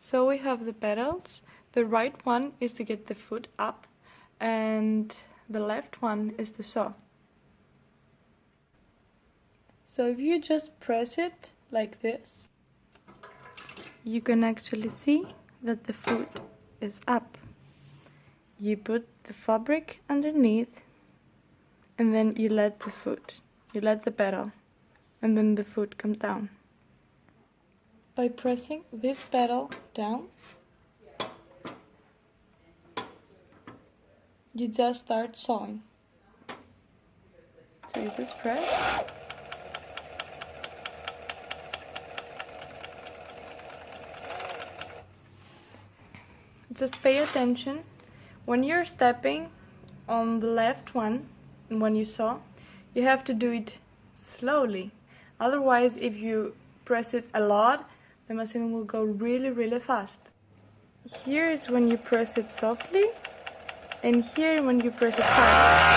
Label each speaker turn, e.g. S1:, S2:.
S1: So we have the pedals. The right one is to get the foot up, and the left one is to saw. So if you just press it like this, you can actually see that the foot is up. You put the fabric underneath, and then you let the pedal, and then the foot comes down. By pressing this pedal down, you just start sawing. So you just press. Just pay attention. When you're stepping on the left one, and when you saw, you have to do it slowly. Otherwise, if you press it a lot, the machine will go really fast. Here is when you press it softly, and here when you press it fast.